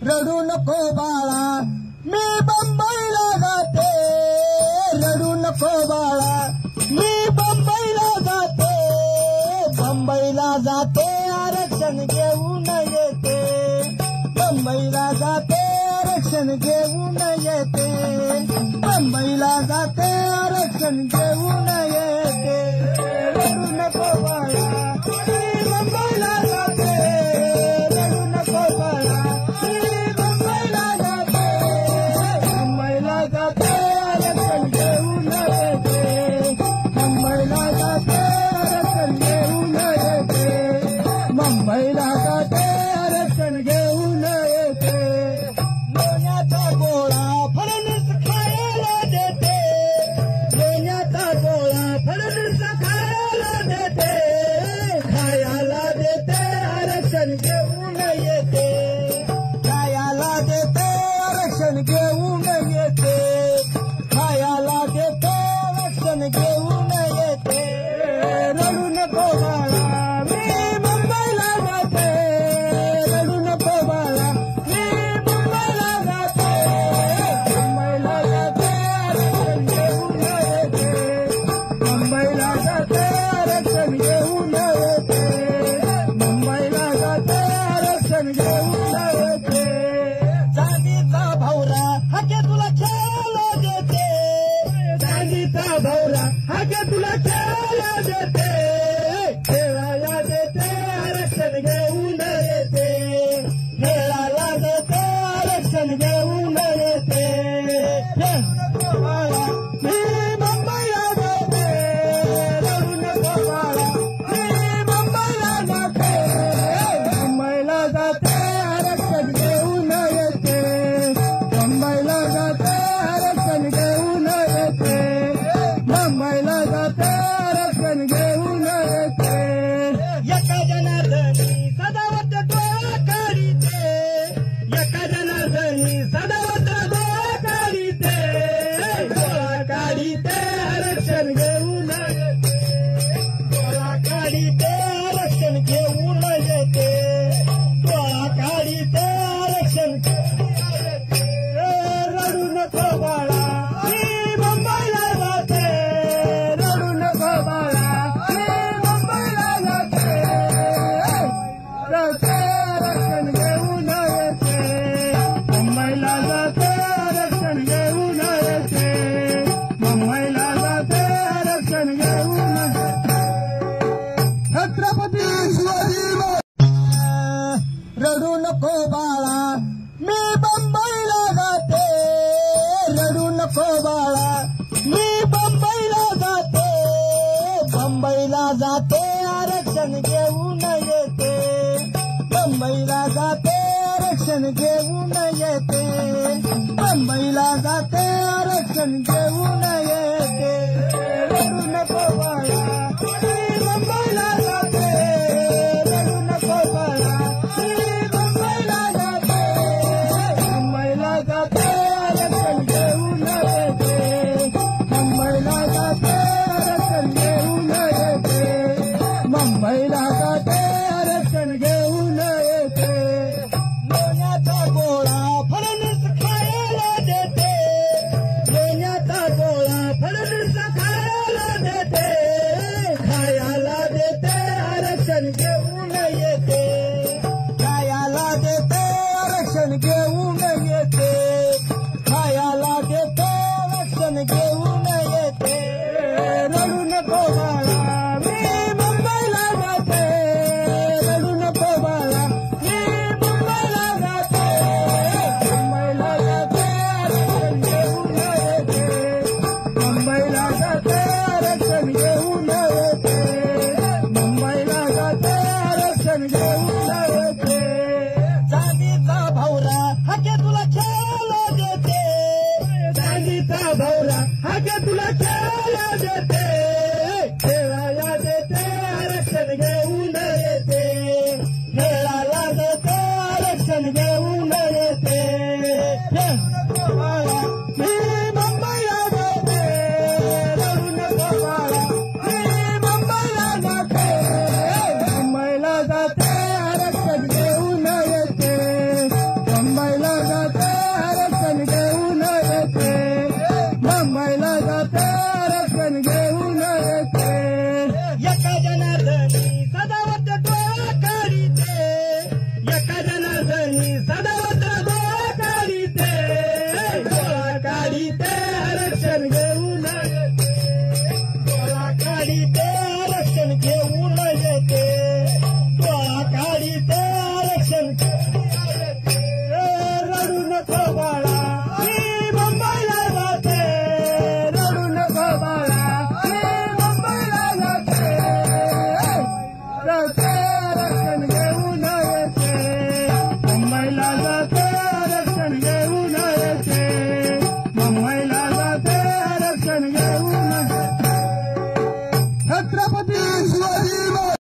रडू नको बाळा मी बंबईला जाते, रडू नको बाळा मी बंबईला जाते, बंबईला जाते आरक्षण घेऊन येते, बंबईला जाते आरक्षण घेऊन येते, बंबईला जाते आरक्षण घेऊन येते, रडू नको बाळा मी बंबईला जाते, रडू नको बाळा मी बंबईला जाते, बंबईला जाते आरक्षण घेऊन येते, बंबईला जाते आरक्षण घेऊन येते, मुंबईला जाते आरक्षण घेऊन येते, लोण्याचा गोळा फडणवीस खायला देते, लोण्याचा गोळा फडणवीस खायला देते, खायला देते आरक्षण घेऊन येते, खायला देते आरक्षण घेऊन येते, खायला देते आरक्षण घेऊन येते, रडू नको बाळा मी मुंबईला जाते, रडू नको बाळा मी मुंबईला जाते, मुंबईला जाते आरक्षण घेऊन येते, मुंबईला जाते आरक्षण घेऊन येते, मुंबईला जाते आरक्षण घेऊन येते, चांदीचा भवरा हाके तुला खेळायला देते, चांदीचा भवरा हाके तुला खेळायला देते, खेळायला देते आरक्षण घेऊन येते, खेळायला देते आरक्षण घेऊन येते, बाळा मी मुंबईला जाते, रडू नको बाळा मी मुंबईला जाते, मुंबईला जाते आरक्षण घेऊन येते, मुंबईला जाते आरक्षण घेऊन येते, मुंबईला जाते आरक्षण घेऊन येते, एका जनार्दनी सदावत डोळा काढीते, एका जनार्दनी सदावत डोळा काढीते, डोळा काढीते आरक्षण घेऊन येते, डोळा काढीते आरक्षण घेऊन येते, डोळा काढीते आरक्षण घेऊन येते, रडू नको बाळा मी मुंबईला जाते, रडू नको बाळा मी मुंबईला जाते, जाते आरक्षण घेऊन येते, मुंबईला जाते आरक्षण घेऊन येते, मुंबईला जाते आरक्षण घेऊन येते, छत्रपती शिवाजी रडू नको बाळा मी बंबईला जाते, रडू नको बाळा मी बंबईला जाते, बंबईला जाते आरक्षण घेऊन येते, बंबईला जाते आरक्षण घेऊन येते, बंबईला जाते आरक्षण घेऊन येते, रडू नको बाळा मी मुंबईला जाते, रडू नको बाळा मी मुंबईला जाते, मुंबईला जाते आरक्षण घेऊन येते, मुंबईला जाते आरक्षण घेऊन येते, मुंबईला जाते आरक्षण घेऊन येते, लोण्याचा गोळा फडणवीस खायला देते, लोण्याचा गोळा फडणवीस खायला देते, खायला देते आरक्षण घेऊन येते, खायला देते आरक्षण घेऊन येते, खायला देते आरक्षण घेऊन येते, रडू नको बाळा मी मुंबईला जाते, रडू नको बाळा मी मुंबईला जाते, मुंबईला जाते आरक्षण घेऊन येते, मुंबईला जाते आरक्षण घेऊन येते, मुंबईला जाते आरक्षण घेऊन येते, चांदीचा भवरा हाके तुला खेळायला देते, चांदीचा भवरा हाके तुला खेळायला देते, खेळायला देते आरक्षण घेऊन येते, खेळायला देते आरक्षण घेऊन येते,